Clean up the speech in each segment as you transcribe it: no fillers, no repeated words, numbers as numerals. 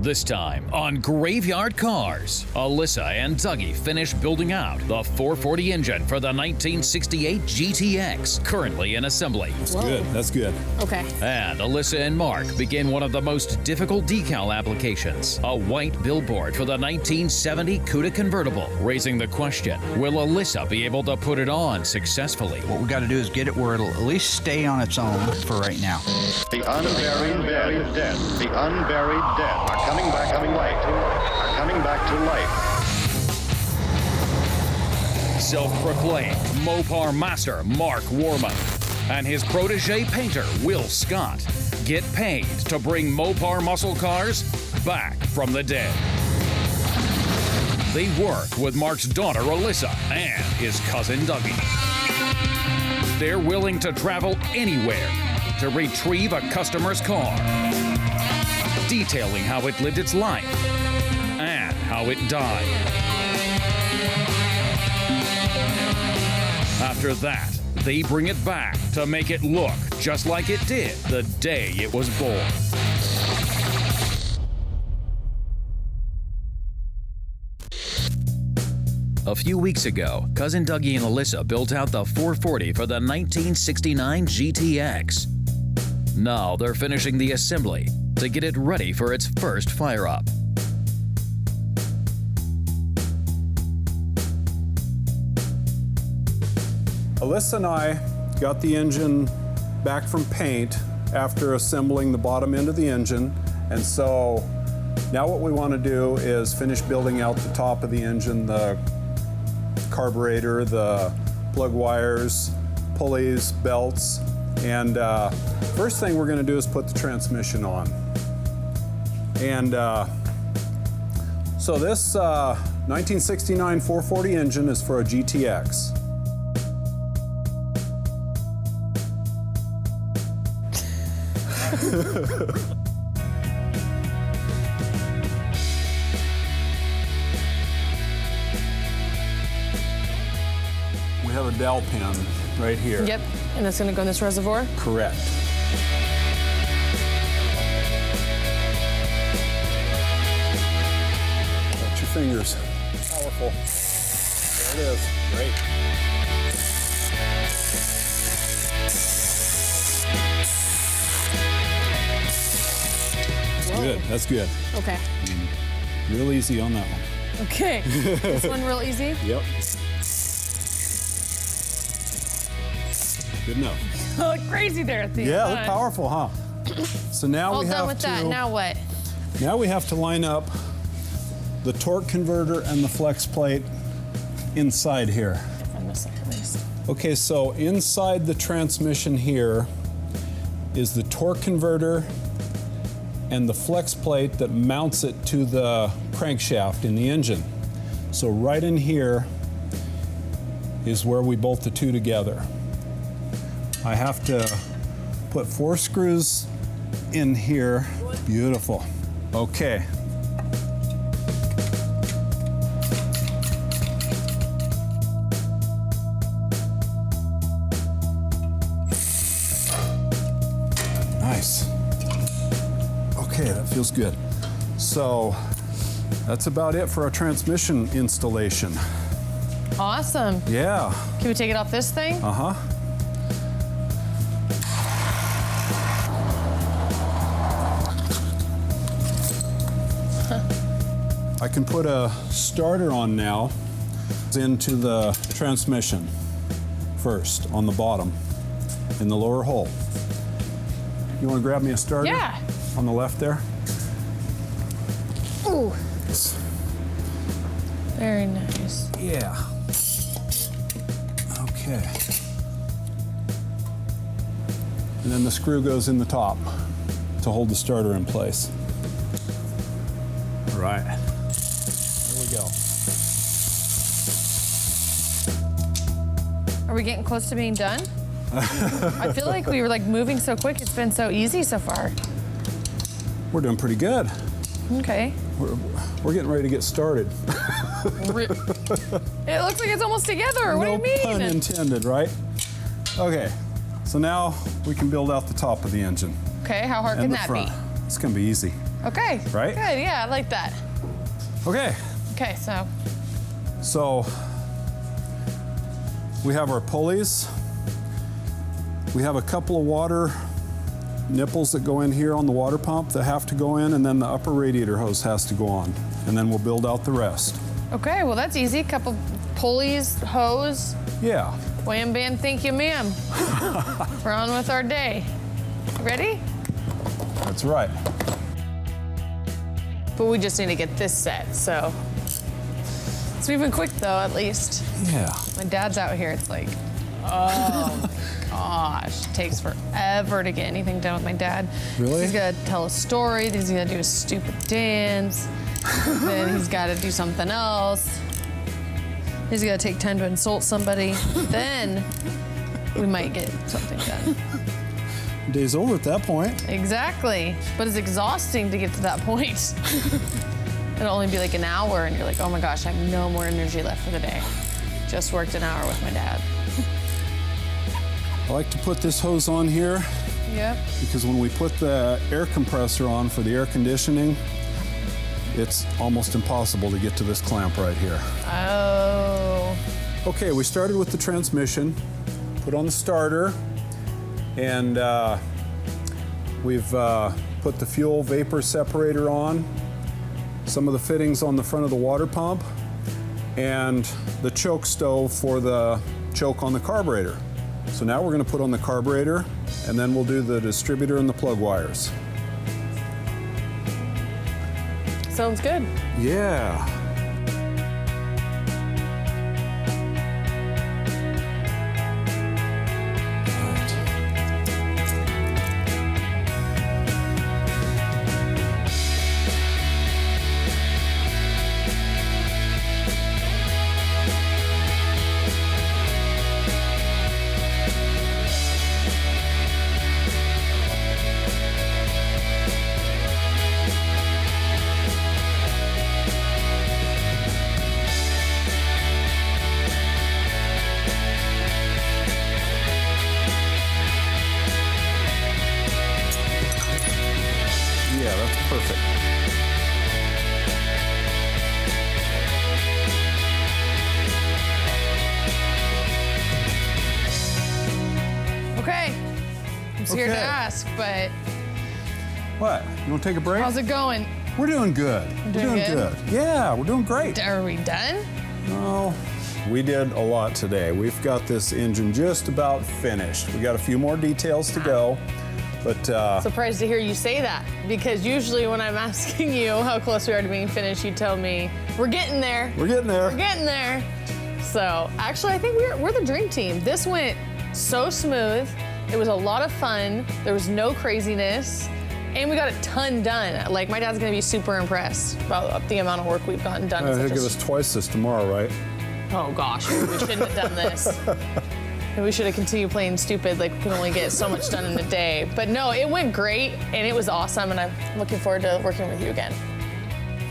This time on Graveyard Carz, Alyssa and Dougie finish building out the 440 engine for the 1968 GTX, currently in assembly. That's good. That's good. Okay. And Alyssa and Mark begin one of the most difficult decal applications, a white billboard for the 1970 Cuda Convertible, raising the question, will Alyssa be able to put it on successfully? What we got to do is get it where it'll at least stay on its own for right now. The unburied dead. The unburied dead are coming back to life. Are coming back to life. Self-proclaimed Mopar master Mark Warman and his protege painter Will Scott get paid to bring Mopar muscle cars back from the dead. They work with Mark's daughter Alyssa and his cousin Dougie. They're willing to travel anywhere to retrieve a customer's car, detailing how it lived its life and how it died. After that, they bring it back to make it look just like it did the day it was born. A few weeks ago, Cousin Dougie and Alyssa built out the 440 for the 1969 GTX. Now they're finishing the assembly to get it ready for its first fire-up. Alyssa and I got the engine back from paint after assembling the bottom end of the engine, and so now what we want to do is finish building out the top of the engine, the carburetor, the plug wires, pulleys, belts, and first thing we're going to do is put the transmission on. And so this 1969 440 engine is for a GTX. We have a dowel pin right here. Yep, and that's gonna go in this reservoir? Correct. Watch your fingers. Powerful. There it is. Great. Good. That's good. Okay. Real easy on that one. Okay. This one real easy? Yep. Good enough. Oh, look crazy there at the end. Yeah, they're powerful, huh? So now All we done have with to. that. Now what? Now we have to line up the torque converter and the flex plate inside here. From this side at least. Okay, so inside the transmission here is the torque converter and the flex plate that mounts it to the crankshaft in the engine. So right in here is where we bolt the two together. I have to put 4 screws in here. Beautiful. Okay. Nice. Okay, that feels good. So that's about it for our transmission installation. Awesome. Yeah. Can we take it off this thing? Uh-huh. I can put a starter on now into the transmission first on the bottom in the lower hole. You want to grab me a starter? Yeah. On the left there? Ooh. Very nice. Yeah. Okay. And then the screw goes in the top to hold the starter in place. All right. There we go. Are we getting close to being done? I feel like we were like moving so quick. It's been so easy so far. We're doing pretty good. Okay. We're getting ready to get started. It looks like it's almost together. What do you mean? No pun intended, right? Okay, so now we can build out the top of the engine. Okay, how hard can and the that front. be? It's gonna be easy. Okay. Right? Good, yeah, I like that. Okay. Okay, So we have our pulleys. We have a couple of water nipples that go in here on the water pump that have to go in, and then the upper radiator hose has to go on. And then we'll build out the rest. okay, well that's easy. Couple pulleys, hose, Yeah. wham bam, thank you ma'am. We're on with our day. Ready? That's right. But we just need to get this set, so. It's moving quick though, at least. Yeah. My dad's out here, it's like, oh my gosh, it takes forever to get anything done with my dad. Really? He's gotta tell a story, then he's gonna do a stupid dance, then he's gotta do something else. He's gotta take time to insult somebody, then we might get something done. Day's over at that point. Exactly, but it's exhausting to get to that point. It'll only be like an hour and you're like, oh my gosh, I have no more energy left for the day. Just worked an hour with my dad. I like to put this hose on here Yep. because when we put the air compressor on for the air conditioning, it's almost impossible to get to this clamp right here. Oh. Okay, we started with the transmission, put on the starter, and we've put the fuel vapor separator on, some of the fittings on the front of the water pump, and the choke stove for the choke on the carburetor. So now we're going to put on the carburetor, and then we'll do the distributor and the plug wires. Sounds good. Yeah. Yeah, that's perfect. Okay. I'm scared to Okay. ask, but What? You want to take a break? how's it going? We're doing good. Doing we're doing good? Yeah, we're doing great. Are we done? Oh, we did a lot today. We've got this engine just about finished. We got a few more details to go, but Surprised to hear you say that, because usually when I'm asking you how close we are to being finished, you tell me, we're getting there. we're getting there. We're getting there. So actually, I think we're the dream team. This went so smooth. It was a lot of fun. There was no craziness. And we got a ton done. Like, my dad's gonna be super impressed about the amount of work we've gotten done. in He'll such a give us twice this tomorrow, right? Oh gosh, we shouldn't have done this. And we should have continued playing stupid, like we can only get so much done in a day. But no, it went great and it was awesome, and I'm looking forward to working with you again.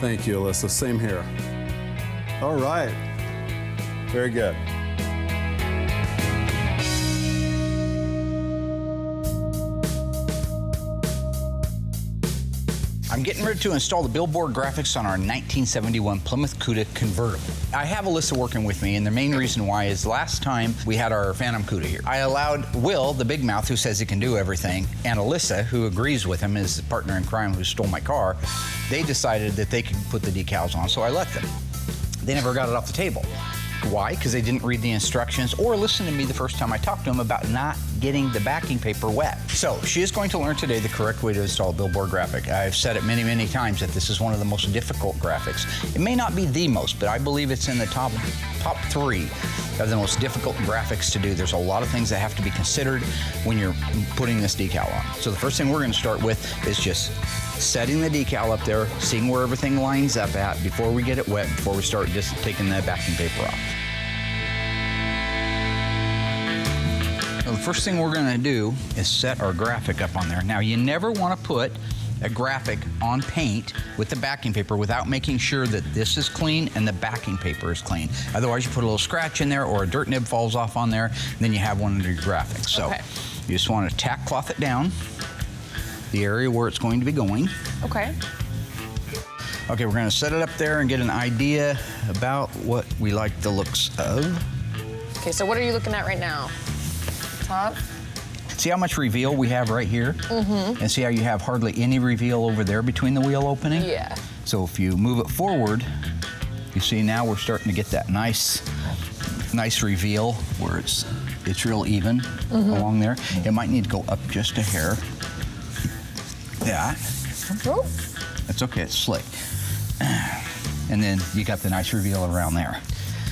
Thank you, Alyssa. Same here. All right. Very good. I'm getting ready to install the Billboard graphics on our 1971 Plymouth Cuda convertible. I have Alyssa working with me, and the main reason why is last time we had our Phantom Cuda here. I allowed Will, the big mouth who says he can do everything, and Alyssa, who agrees with him, is the partner in crime who stole my car. They decided that they could put the decals on, so I let them. They never got it off the table. Why? Because they didn't read the instructions or listen to me the first time I talked to them about not getting the backing paper wet. So she is going to learn today the correct way to install a Billboard graphic. I've said it many, many times that this is one of the most difficult graphics. It may not be the most, but I believe it's in the top 3 of the most difficult graphics to do. There's a lot of things that have to be considered when you're putting this decal on. So the first thing we're going to start with is just setting the decal up there, seeing where everything lines up at before we get it wet, before we start just taking the backing paper off. So the first thing we're going to do is set our graphic up on there. Now, you never want to put a graphic on paint with the backing paper without making sure that this is clean and the backing paper is clean. Otherwise, you put a little scratch in there or a dirt nib falls off on there, and then you have one of your graphics. So Okay. you just want to tack cloth it down. the area where it's going to be going. Okay. Okay, we're gonna set it up there and get an idea about what we like the looks of. Okay, so what are you looking at right now? Top? See how much reveal we have right here? Mm-hmm. And see how you have hardly any reveal over there between the wheel opening? Yeah. So if you move it forward, you see now we're starting to get that nice reveal where it's real even along there. It might need to go up just a hair. Yeah. Oh. That's okay, it's slick. And then you got the nice reveal around there.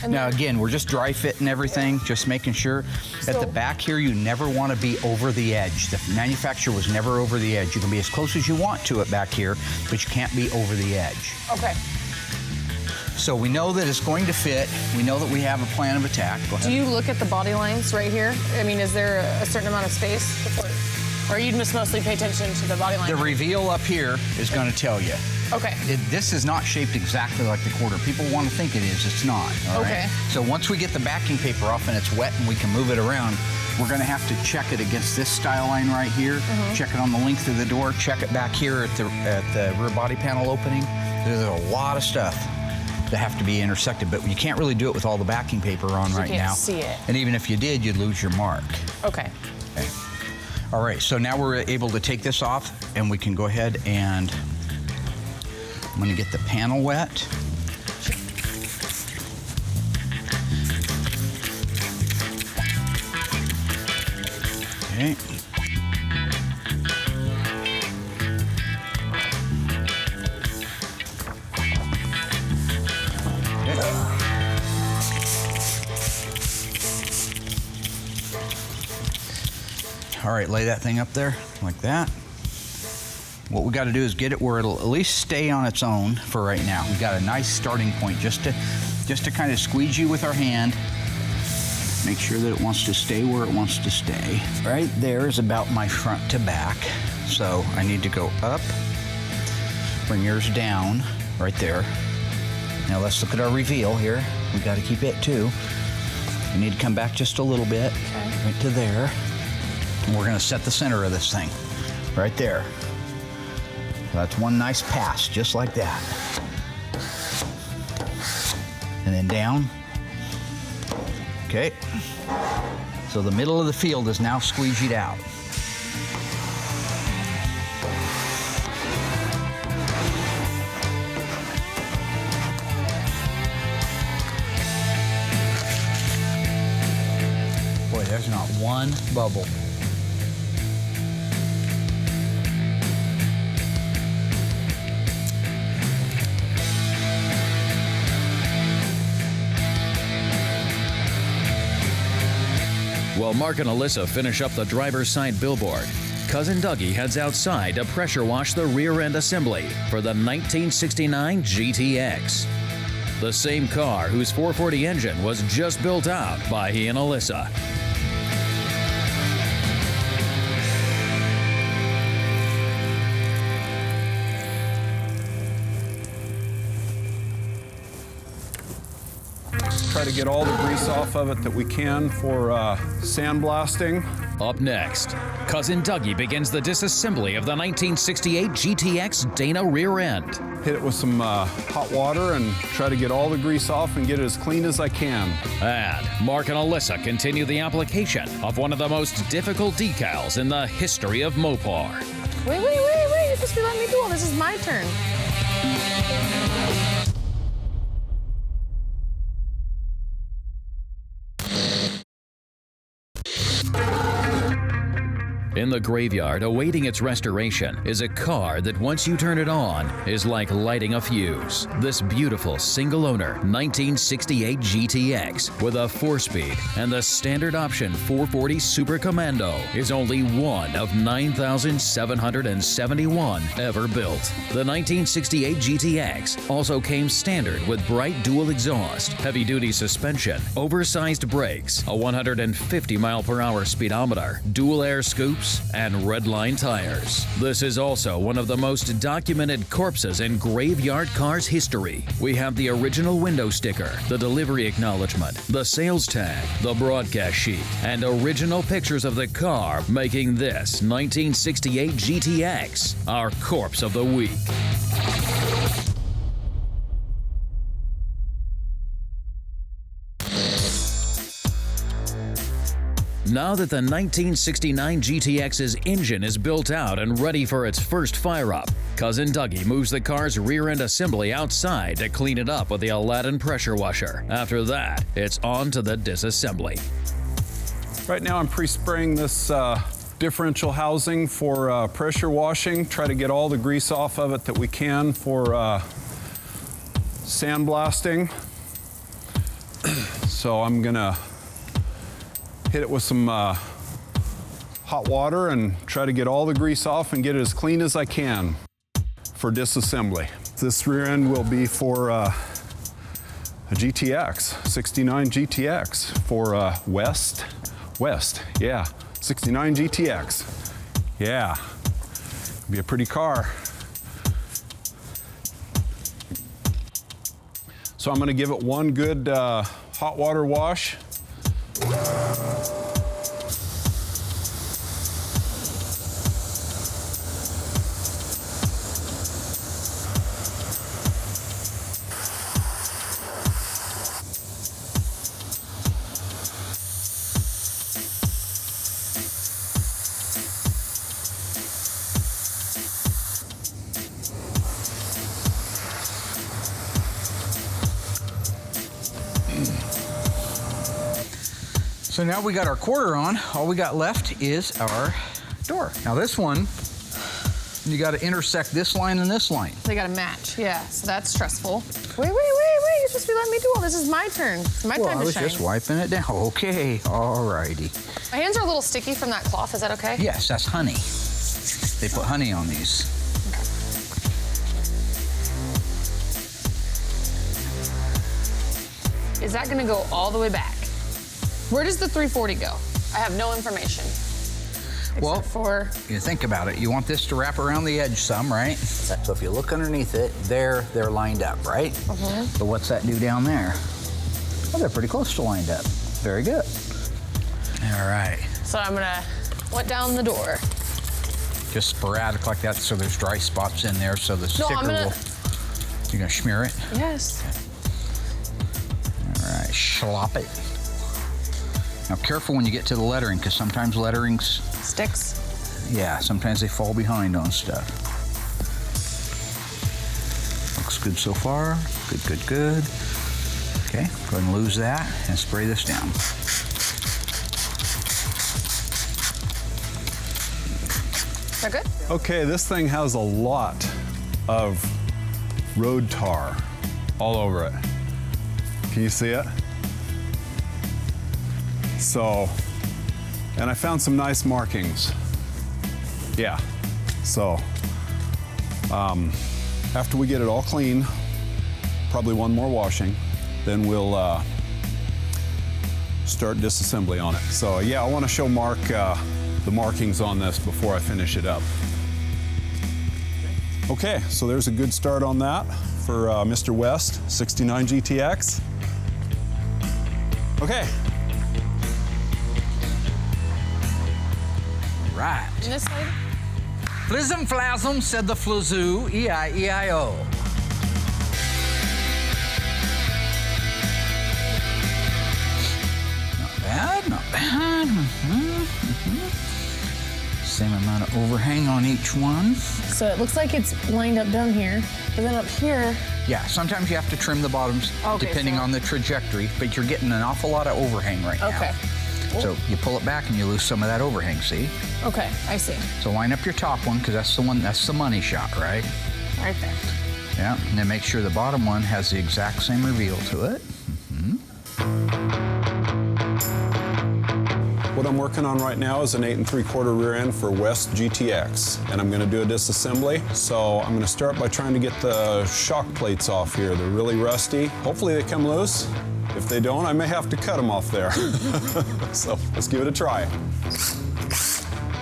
And now then, again, we're just dry fitting everything, just making sure. At the back here, you never want to be over the edge. The manufacturer was never over the edge. You can be as close as you want to it back here, but you can't be over the edge. okay. So we know that it's going to fit. We know that we have a plan of attack. Go ahead. Do you look at the body lines right here? I mean, is there a certain amount of space before, or you just mostly pay attention to the body line? The reveal up here is going to tell you. Okay. This is not shaped exactly like the quarter. People want to think it is. It's not. All right? Okay. So once we get the backing paper off and it's wet and we can move it around, we're going to have to check it against this style line right here. Check it on the length of the door. Check it back here at the rear body panel opening. There's a lot of stuff that have to be intersected, but you can't really do it with all the backing paper on right now. You can't see it. And even if you did, you'd lose your mark. Okay. Okay. All right, so now we're able to take this off and we can go ahead and I'm gonna get the panel wet. Okay. All right, lay that thing up there like that. What we got to do is get it where it'll at least stay on its own for right now. We've got a nice starting point just to kind of squeegee with our hand. Make sure that it wants to stay where it wants to stay. Right there is about my front to back. So I need to go up, bring yours down right there. Now let's look at our reveal here. We got to keep it too. We need to come back just a little bit, right to there. And we're gonna set the center of this thing, right there. That's one nice pass, just like that. And then down. Okay. So the middle of the field is now squeegeed out. Boy, there's not one bubble. While Mark and Alyssa finish up the driver's side billboard, Cousin Dougie heads outside to pressure wash the rear end assembly for the 1969 GTX. The same car whose 440 engine was just built out by he and Alyssa. Try to get all the grease off of it that we can for sandblasting. Up next, Cousin Dougie begins the disassembly of the 1968 GTX Dana rear end. Hit it with some hot water and try to get all the grease off and get it as clean as I can. And Mark and Alyssa continue the application of one of the most difficult decals in the history of Mopar. Wait. You're supposed to be letting me do all this. Is my turn. In the graveyard, awaiting its restoration, is a car that once you turn it on, is like lighting a fuse. This beautiful single-owner 1968 GTX with a 4-speed and the standard option 440 Super Commando is only one of 9,771 ever built. The 1968 GTX also came standard with bright dual exhaust, heavy-duty suspension, oversized brakes, a 150 mile per hour speedometer, dual air scoops, doors, and redline tires. This is also one of the most documented corpses in graveyard cars history. We have the original window sticker, the delivery acknowledgement, the sales tag, the broadcast sheet, and original pictures of the car, making this 1968 GTX our corpse of the week. Now that the 1969 GTX's engine is built out and ready for its first fire-up, Cousin Dougie moves the car's rear-end assembly outside to clean it up with the Aladdin pressure washer. After that, it's on to the disassembly. Right now I'm pre-spraying this differential housing for pressure washing. Try to get all the grease off of it that we can for sandblasting. So I'm gonna hit it with some hot water and try to get all the grease off and get it as clean as I can for disassembly. This rear end will be for a GTX, 69 GTX for West, yeah, 69 GTX, yeah, be a pretty car. So I'm gonna give it one good hot water wash. So now we got our quarter on, all we got left is our door. Now this one, you got to intersect this line and this line. They got to match, yeah, so that's stressful. Wait, you're supposed to be letting me do all this. Is my turn. It's my time to shine. I was just wiping it down. Okay, all righty. My hands are a little sticky from that cloth, is that okay? Yes, that's honey. They put honey on these. Is that gonna go all the way back? Where does the 340 go? I have no information. Well, for you think about it, you want this to wrap around the edge some, right? So if you look underneath it, they're lined up, right? Mm-hmm. So what's that do down there? Oh, they're pretty close to lined up. Very good. All right. So I'm gonna let down the door. Just sporadic like that, so there's dry spots in there, so the sticker will. You're gonna smear it? Yes. All right, slop it. Now careful when you get to the lettering, because sometimes letterings sticks. Yeah, sometimes they fall behind on stuff. Looks good so far. Good, good, good. Okay, go ahead and lose that and spray this down. Is that good? Okay, this thing has a lot of road tar all over it. Can you see it? So, and I found some nice markings. Yeah, so after we get it all clean, probably one more washing, then we'll start disassembly on it. So yeah, I want to show Mark the markings on this before I finish it up. Okay, so there's a good start on that for Mr. West, 69 GTX. Okay. Right. And this side? Flism flasm, said the flazoo, E-I-E-I-O. Not bad, not bad. Same amount of overhang on each one. So it looks like it's lined up down here, but then up here. Yeah, sometimes you have to trim the bottoms depending on the trajectory, but you're getting an awful lot of overhang right now. Okay. So you pull it back and you lose some of that overhang, see? Okay, I see. So line up your top one, because that's the one, that's the money shot, right? Right there. Yeah, and then make sure the bottom one has the exact same reveal to it. What I'm working on right now is an 8 3/4 rear end for West GTX, and I'm going to do a disassembly. So I'm going to start by trying to get the shock plates off here. They're really rusty. Hopefully they come loose. If they don't, I may have to cut them off there. So let's give it a try.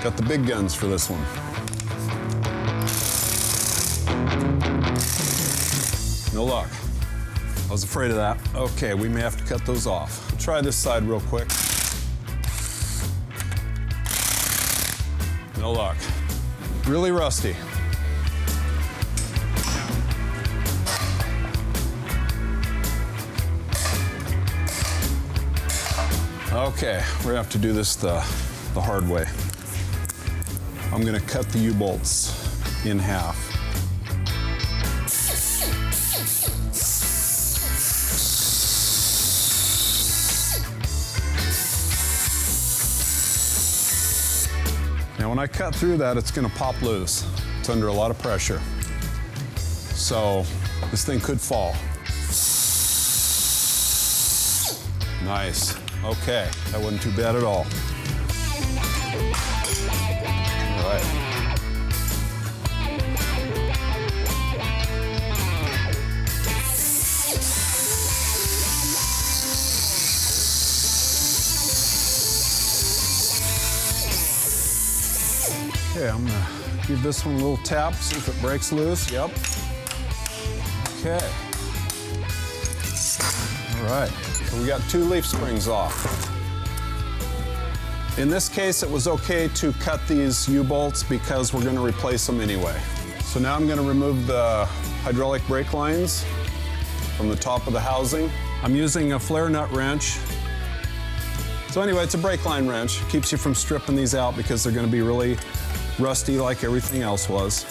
Got the big guns for this one. No luck. I was afraid of that. Okay, we may have to cut those off. We'll try this side real quick. No luck. Really rusty. Okay, we're gonna have to do this the hard way. I'm gonna cut the U-bolts in half. Now when I cut through that, it's gonna pop loose. It's under a lot of pressure. So this thing could fall. Nice. Okay, that wasn't too bad at all. All right. Okay, I'm gonna give this one a little tap, see if it breaks loose. Yep. Okay. All right. So we got 2 leaf springs off. In this case, it was okay to cut these U-bolts because we're gonna replace them anyway. So now I'm gonna remove the hydraulic brake lines from the top of the housing. I'm using a flare nut wrench. So anyway, it's a brake line wrench. Keeps you from stripping these out because they're gonna be really rusty like everything else was.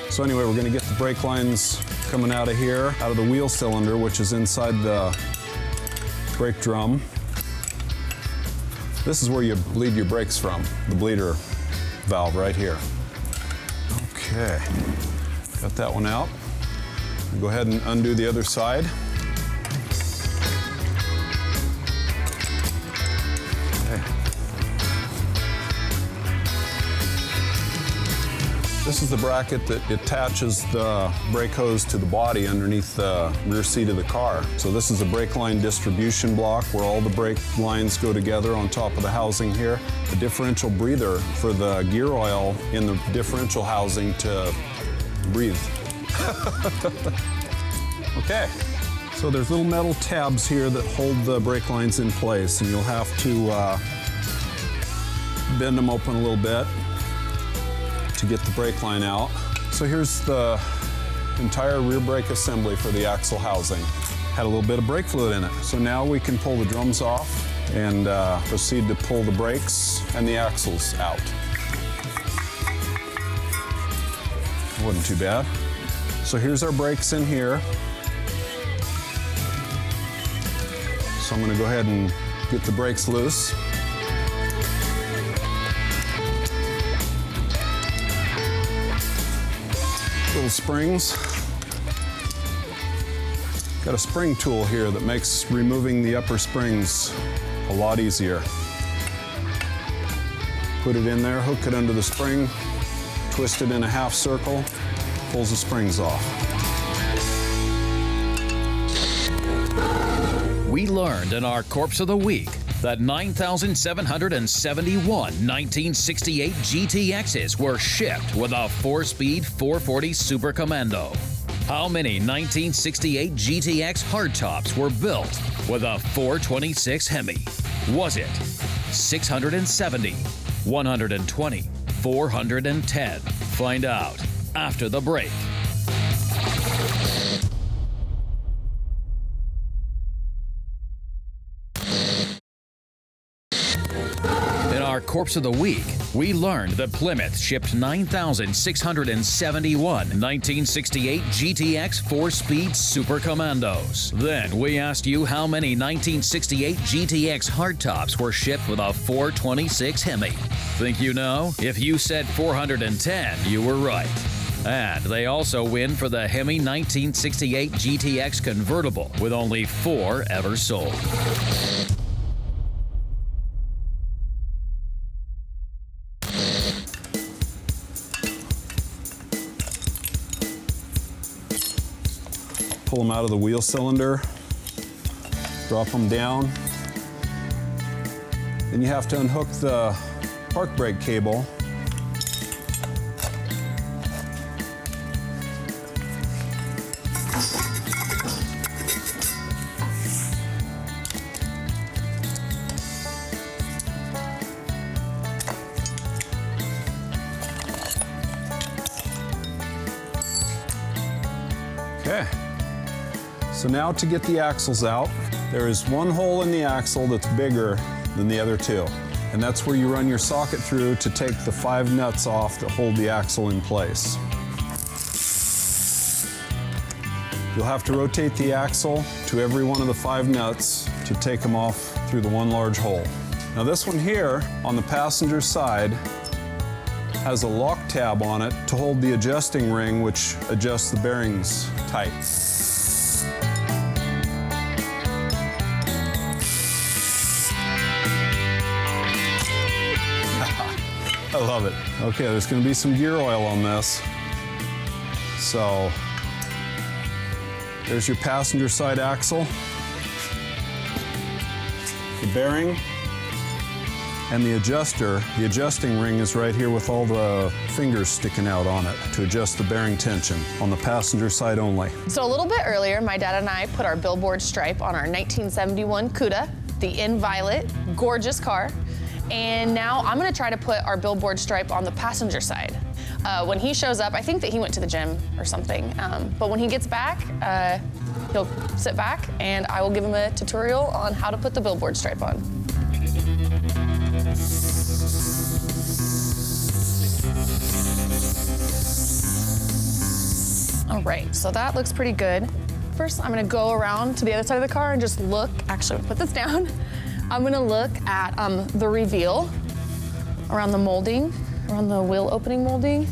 So anyway, we're gonna get the brake lines coming out of here, out of the wheel cylinder, which is inside the brake drum. This is where you bleed your brakes from, the bleeder valve right here. Okay, got that one out. Go ahead and undo the other side. Okay. This is the bracket that attaches the brake hose to the body underneath the rear seat of the car. So this is a brake line distribution block where all the brake lines go together on top of the housing here. A differential breather for the gear oil in the differential housing to breathe. Okay, so there's little metal tabs here that hold the brake lines in place, and you'll have to bend them open a little bit to get the brake line out. So here's the entire rear brake assembly for the axle housing. Had a little bit of brake fluid in it. So now we can pull the drums off and proceed to pull the brakes and the axles out. Wasn't too bad. So here's our brakes in here. So I'm gonna go ahead and get the brakes loose. Little springs. Got a spring tool here that makes removing the upper springs a lot easier. Put it in there, hook it under the spring, twist it in a half circle, pulls the springs off. We learned in our Corpse of the Week that 9,771 1968 GTXs were shipped with a 4-speed 440 Super Commando. How many 1968 GTX hardtops were built with a 426 Hemi? Was it 670, 120, 410? Find out after the break. Our Corpse of the Week, we learned that Plymouth shipped 9,671 1968 GTX 4-speed Super Commandos. Then we asked you how many 1968 GTX hardtops were shipped with a 426 Hemi. Think you know? If you said 410, you were right. And they also win for the Hemi 1968 GTX Convertible, with only 4 ever sold. Pull them out of the wheel cylinder, drop them down. Then you have to unhook the park brake cable Okay. So now to get the axles out, there is one hole in the axle that's bigger than the other two. And that's where you run your socket through to take the 5 nuts off that hold the axle in place. You'll have to rotate the axle to every one of the 5 nuts to take them off through the one large hole. Now this one here on the passenger side has a lock tab on it to hold the adjusting ring, which adjusts the bearings tight. I love it. Okay, there's going to be some gear oil on this. So there's your passenger side axle, the bearing, and the adjuster. The adjusting ring is right here with all the fingers sticking out on it to adjust the bearing tension on the passenger side only. So a little bit earlier, my dad and I put our Billboard stripe on our 1971 Cuda, the in violet, gorgeous car. And now I'm gonna try to put our Billboard stripe on the passenger side. When he shows up, I think that he went to the gym or something, but when he gets back, he'll sit back and I will give him a tutorial on how to put the Billboard stripe on. All right, so that looks pretty good. First, I'm gonna go around to the other side of the car and just look, actually, I'm gonna put this down. I'm gonna look at the reveal around the molding, around the wheel opening molding.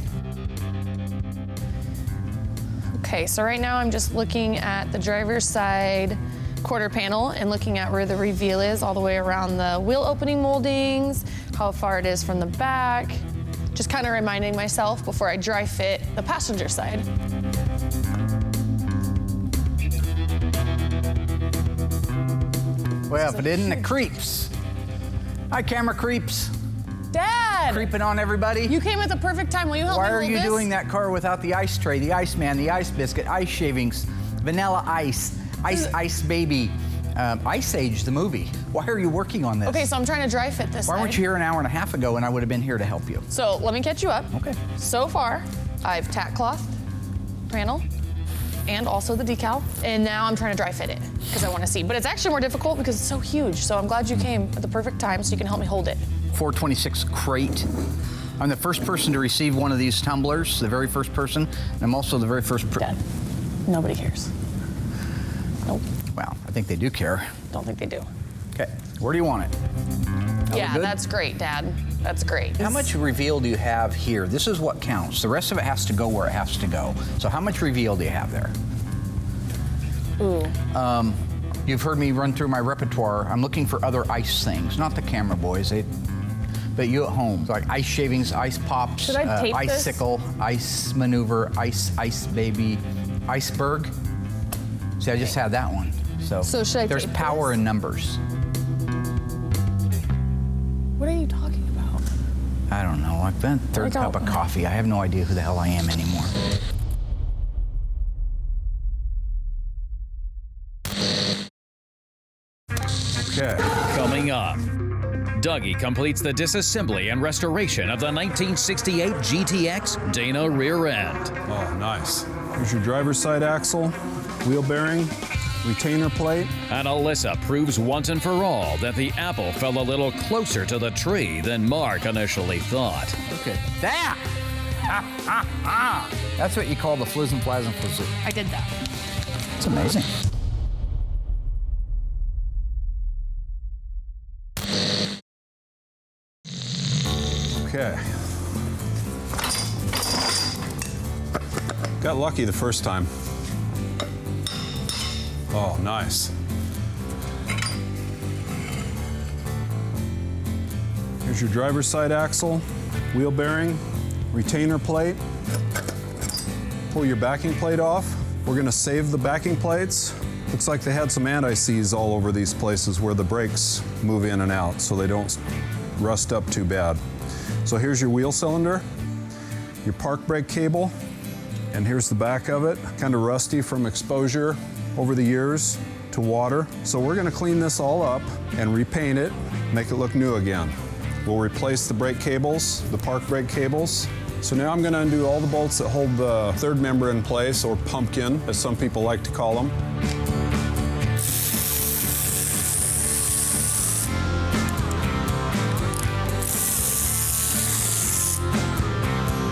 Okay, so right now I'm just looking at the driver's side quarter panel and looking at where the reveal is all the way around the wheel opening moldings, how far it is from the back. Just kind of reminding myself before I dry fit the passenger side. Well, if it isn't the creeps. Hi, camera creeps. Dad! Creeping on everybody. You came at the perfect time. Will you help me Why are hold you this? doing that car without the ice tray, the ice man, the ice biscuit, ice shavings, vanilla ice, ice baby, Ice Age, the movie? Why are you working on this? Okay, so I'm trying to dry fit this Why weren't side. you here an hour and a half ago and I would have been here to help you? So let me catch you up. Okay. So far, I've tack cloth panel and also the decal. And now I'm trying to dry fit it because I want to see. But it's actually more difficult because it's so huge. So I'm glad you came at the perfect time so you can help me hold it. 426 crate. I'm the first person to receive one of these tumblers, the very first person. And I'm also the very first Dad, nobody cares. Nope, Well, I think they do care. don't think they do. Okay, where do you want it? Yeah, good? that's great, Dad. That's great. How much reveal do you have here? This is what counts. The rest of it has to go where it has to go. So how much reveal do you have there? Ooh. You've heard me run through my repertoire. I'm looking for other ice things, not the camera boys. But you at home, like ice shavings, ice pops, Should I tape this? icicle, ice maneuver, ice baby, iceberg. See, I just had that one. So should I There's tape power this? in numbers. What are you talking about? I don't know. I've been third I don't cup of know. coffee. I have no idea who the hell I am anymore. Okay. Coming up, Dougie completes the disassembly and restoration of the 1968 GTX Dana rear end. Oh, nice. Here's your driver's side axle, wheel bearing, retainer plate. And Alyssa proves once and for all that the apple fell a little closer to the tree than Mark initially thought. Look at that! That's what you call the flizzin' flazzin' flizzin'. I did that. It's amazing. Okay. Got lucky the first time. Oh, nice. Here's your driver's side axle, wheel bearing, retainer plate. Pull your backing plate off. We're gonna save the backing plates. Looks like they had some anti-seize all over these places where the brakes move in and out so they don't rust up too bad. So here's your wheel cylinder, your park brake cable, and here's the back of it, kind of rusty from exposure over the years to water. So we're gonna clean this all up and repaint it, make it look new again. We'll replace the brake cables, the park brake cables, So now I'm going to undo all the bolts that hold the third member in place, or pumpkin, as some people like to call them.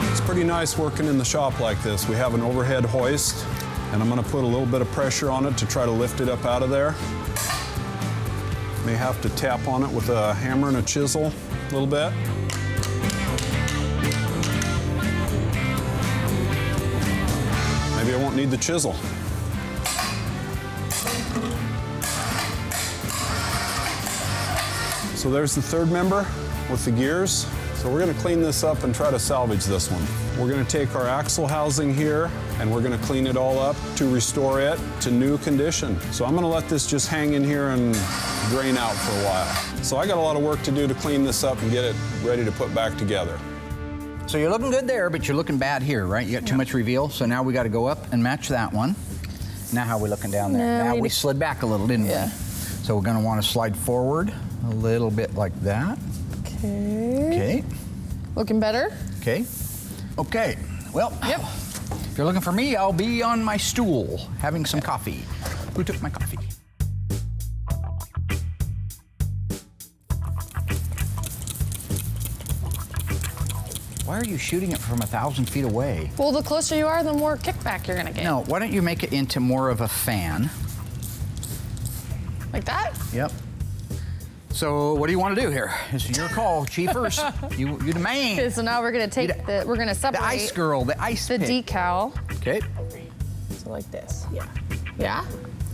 It's pretty nice working in the shop like this. We have an overhead hoist, and I'm going to put a little bit of pressure on it to try to lift it up out of there. May have to tap on it with a hammer and a chisel a little bit. Maybe I won't need the chisel. So there's the third member with the gears. So we're going to clean this up and try to salvage this one. We're going to take our axle housing here and we're going to clean it all up to restore it to new condition. So I'm going to let this just hang in here and drain out for a while. So I got a lot of work to do to clean this up and get it ready to put back together. So you're looking good there, but you're looking bad here, right? You got too much reveal, so now we got to go up and match that one. Now how are we looking down there? Now we slid back a little, didn't we? So we're going to want to slide forward a little bit like that. Okay. Looking better? Okay. Okay. Well, if you're looking for me, I'll be on my stool having some coffee. Who took my coffee? Why are you shooting it from 1,000 feet away? Well, the closer you are, the more kickback you're gonna get. No, why don't you make it into more of a fan? Like that? Yep. So what do you want to do here? This is your call, Chiefers. you the man. Okay, so now we're gonna take we're gonna separate the ice girl, the ice the pick. decal. Okay. So like this. Yeah. Yeah?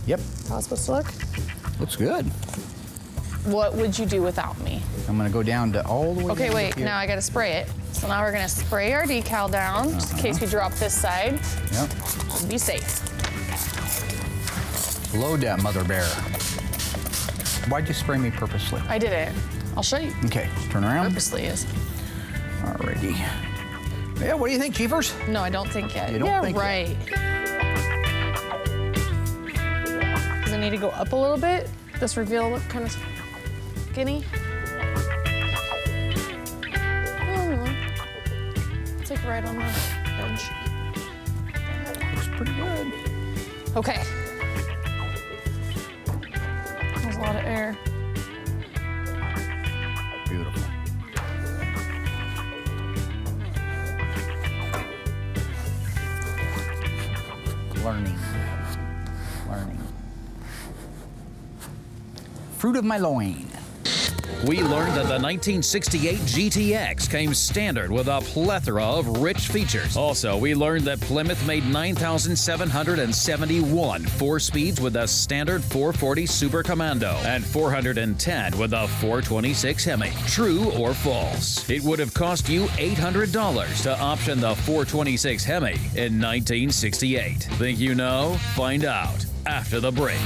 Yep. How it's supposed to look? Looks good. What would you do without me? I'm gonna go down to all the way. Okay, down wait, here. now I gotta spray it. So now we're gonna spray our decal down, just in case we drop this side. Yep. Be safe. Load that mother bear. Why'd you spray me purposely? I did it. I'll show you. Okay, turn around. Purposely is. Alrighty. Yeah, what do you think, Chiefers? No, I don't think yet. You don't think right. Does it need to go up a little bit? This reveal look kind of skinny. It's like right on the edge. Looks pretty good. Okay. There's a lot of air. Beautiful. Learning. Fruit of my loin. We learned that the 1968 GTX came standard with a plethora of rich features. Also, we learned that Plymouth made 9,771 4-speeds with a standard 440 Super Commando and 410 with a 426 Hemi. True or false? It would have cost you $800 to option the 426 Hemi in 1968. Think you know? Find out after the break.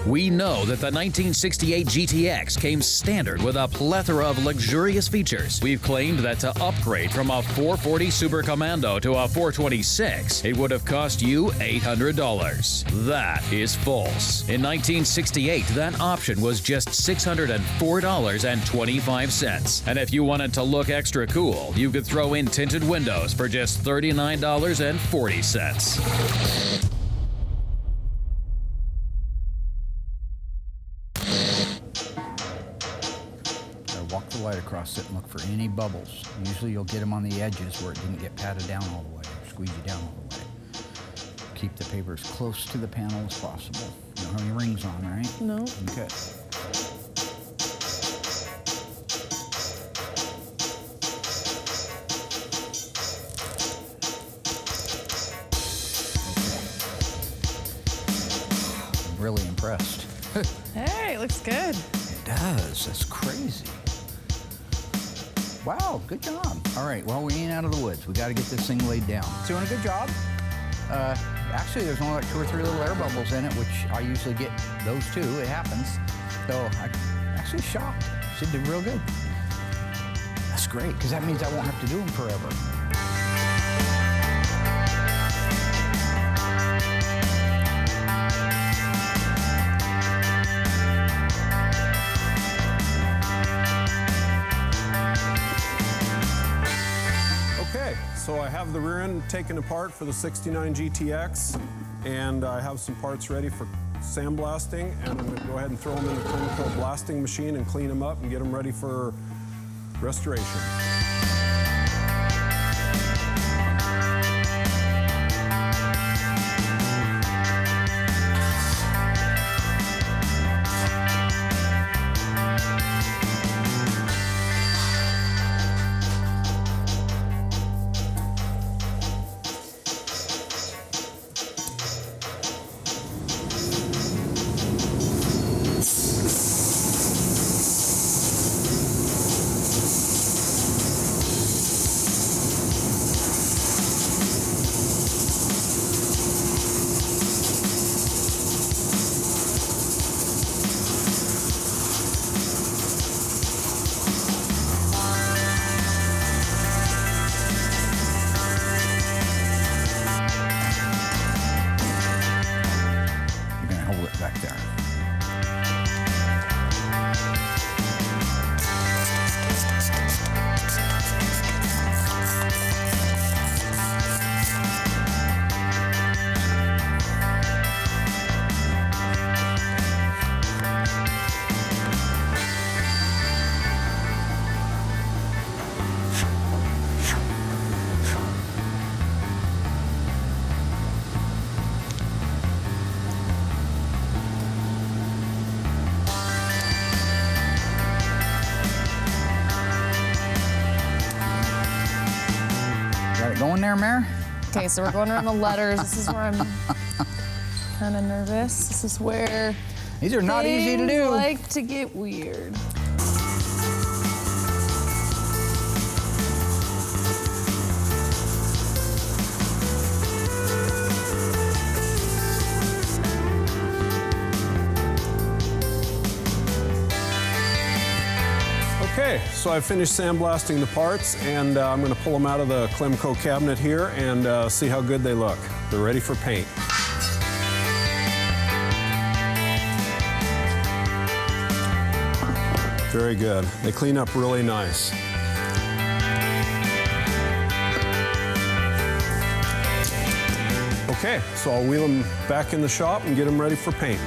We know that the 1968 GTX came standard with a plethora of luxurious features. We've claimed that to upgrade from a 440 Super Commando to a 426, it would have cost you $800. That is false. In 1968, that option was just $604.25. And if you wanted to look extra cool, you could throw in tinted windows for just $39.40. Walk the light across it and look for any bubbles. Usually you'll get them on the edges where it didn't get patted down all the way, or squeeze you down all the way. Keep the paper as close to the panel as possible. You don't have any rings on, right? No. Okay. I'm really impressed. Hey, it looks good. It does. That's crazy. Wow, good job. All right, well, we ain't out of the woods. We got to get this thing laid down. Doing a good job. Actually, there's only like 2 or 3 little air bubbles in it, which I usually get those too. It happens. So I'm actually shocked. She did real good. That's great, because that means I won't have to do them forever. So I have the rear end taken apart for the 69 GTX, and I have some parts ready for sandblasting, and I'm going to go ahead and throw them in the Convertible blasting machine and clean them up and get them ready for restoration. Going there, Mare? Okay, so we're going around the letters. This is where I'm kind of nervous. This is where These are not easy to do. Like to get weird. Okay, so I finished sandblasting the parts, and I'm going to pull them out of the Clemco cabinet here and see how good they look. They're ready for paint. Very good. They clean up really nice. Okay, so I'll wheel them back in the shop and get them ready for paint.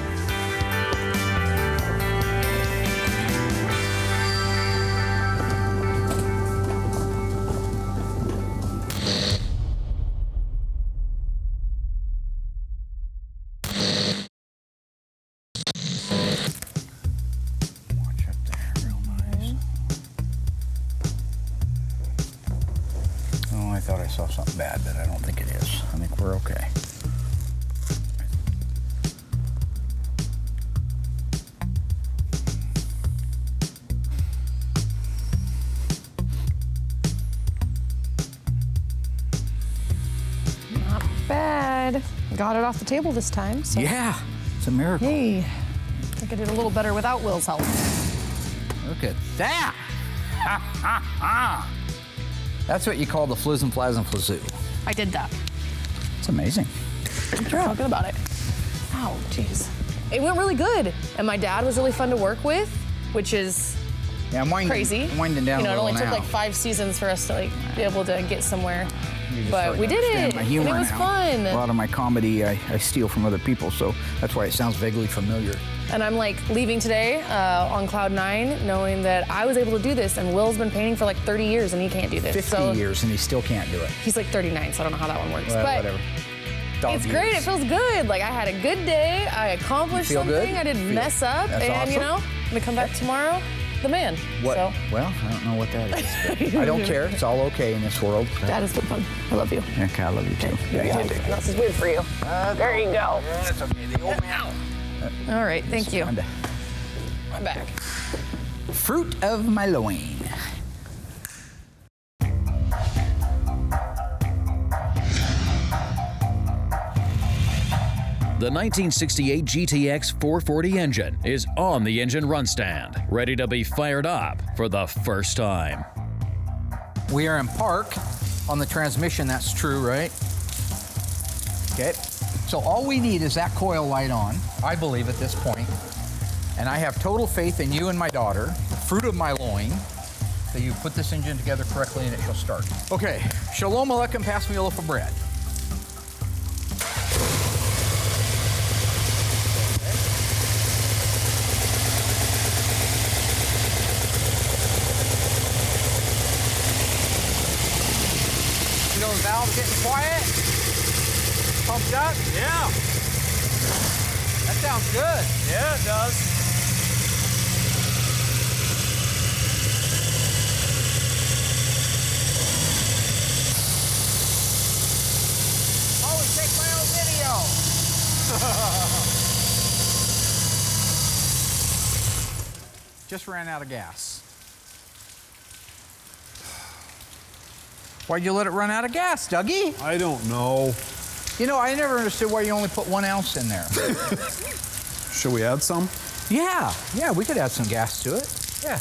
I thought I saw something bad, but I don't think it is. I think we're okay. Not bad. Got it off the table this time. So. Yeah, it's a miracle. Hey, I think I did a little better without Will's help. Look at that. Ha, ha, ha. That's what you call the fliz and flaz and flazoo. I did that. It's amazing. I feel good about it. Ow, jeez. It went really good. And my dad was really fun to work with, which is Yeah, I'm winding, crazy. I'm winding down You know, a it little only took now. like 5 seasons for us to like be able to get somewhere. You just But sort of we did understand it. my And humor it was now. fun. A lot of my comedy I steal from other people, so that's why it sounds vaguely familiar. And I'm like leaving today on cloud 9, knowing that I was able to do this, and Will's been painting for like 30 years and he can't do this. 50 so years and he still can't do it. He's like 39, so I don't know how that one works. Well, but whatever. Dog it's years. great. It feels good. Like I had a good day. I accomplished You feel something. good? I didn't Feel- mess up, That's and you awesome. know, I'm gonna come back tomorrow, the man. What? So Well, I don't know what that is. But I don't care. It's all okay in this world. that has been fun. I love you. Okay, I love you too. This is good for you. There you go. That's okay. The old man. All right, thank you. Kinda. I'm back. Fruit of my loin. The 1968 GTX 440 engine is on the engine run stand, ready to be fired up for the first time. We are in park on the transmission, that's true, right? Okay, so all we need is that coil light on, I believe at this point, and I have total faith in you and my daughter, fruit of my loin, that you put this engine together correctly and it shall start. Okay, Shalom Aleichem, pass me a loaf of bread. You know the valve's getting quiet? Pumped up? Yeah. That sounds good. Yeah, it does. Always take my own video. Just ran out of gas. Why'd you let it run out of gas, Dougie? I don't know. You know, I never understood why you only put 1 ounce in there. Should we add some? Yeah, we could add some gas to it. Yeah.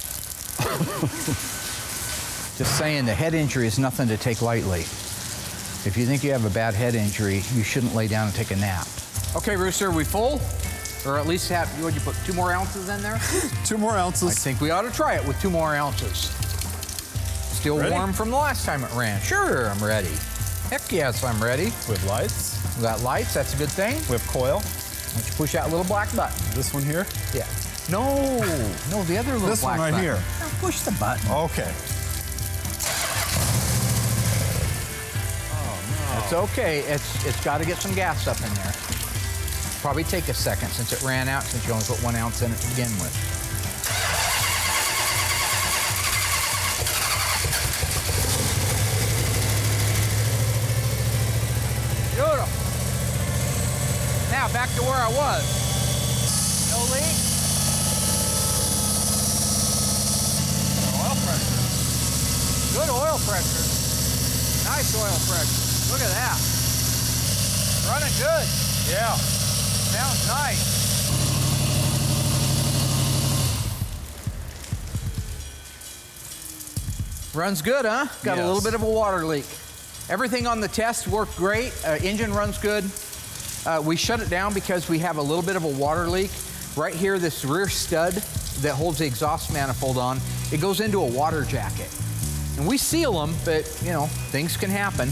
Just saying, the head injury is nothing to take lightly. If you think you have a bad head injury, you shouldn't lay down and take a nap. Okay, Rooster, are we full? Or at least would you put 2 more ounces in there? 2 more ounces. I think we ought to try it with 2 more ounces. Still Ready? warm from the last time it ran. Sure, I'm ready. Heck yes, I'm ready. We have lights. We got lights, that's a good thing. We have coil. Why don't you push that little black button? This one here. Yeah. No, the other little This one black right button. here. Now push the button. Okay. It's okay. It's got to get some gas up in there. Probably take a second since it ran out, since you only put 1 ounce in it to begin with. Beautiful. Now back to where I was. No leak. Oil pressure. Good oil pressure. Nice oil pressure. Look at that. Running good. Yeah. Sounds nice. Runs good, huh? Got a Yes. little bit of a water leak. Everything on the test worked great. Engine runs good. We shut it down because we have a little bit of a water leak. Right here, this rear stud that holds the exhaust manifold on, it goes into a water jacket. And we seal them, but you know, things can happen.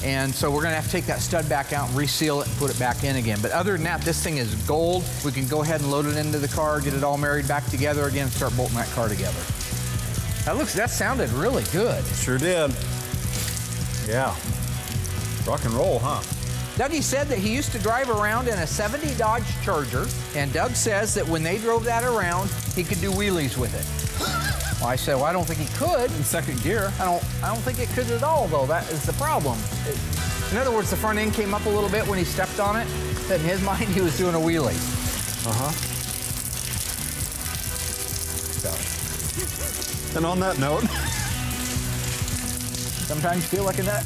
And so we're gonna have to take that stud back out and reseal it and put it back in again. But other than that, this thing is gold. We can go ahead and load it into the car, get it all married back together again, and start bolting that car together. That sounded really good. Sure did. Yeah. Rock and roll, huh? Dougie said that he used to drive around in a 70 Dodge Charger, and Doug says that when they drove that around, he could do wheelies with it. Well, I said, well, I don't think he could. In second gear. I don't think it could at all, though. That is the problem. In other words, the front end came up a little bit when he stepped on it. But in his mind, he was doing a wheelie. Uh-huh. And on that note, Sometimes you feel like a nut.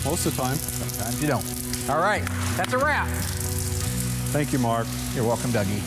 most of the time. Sometimes you don't. All right, that's a wrap. Thank you, Mark. You're welcome, Dougie.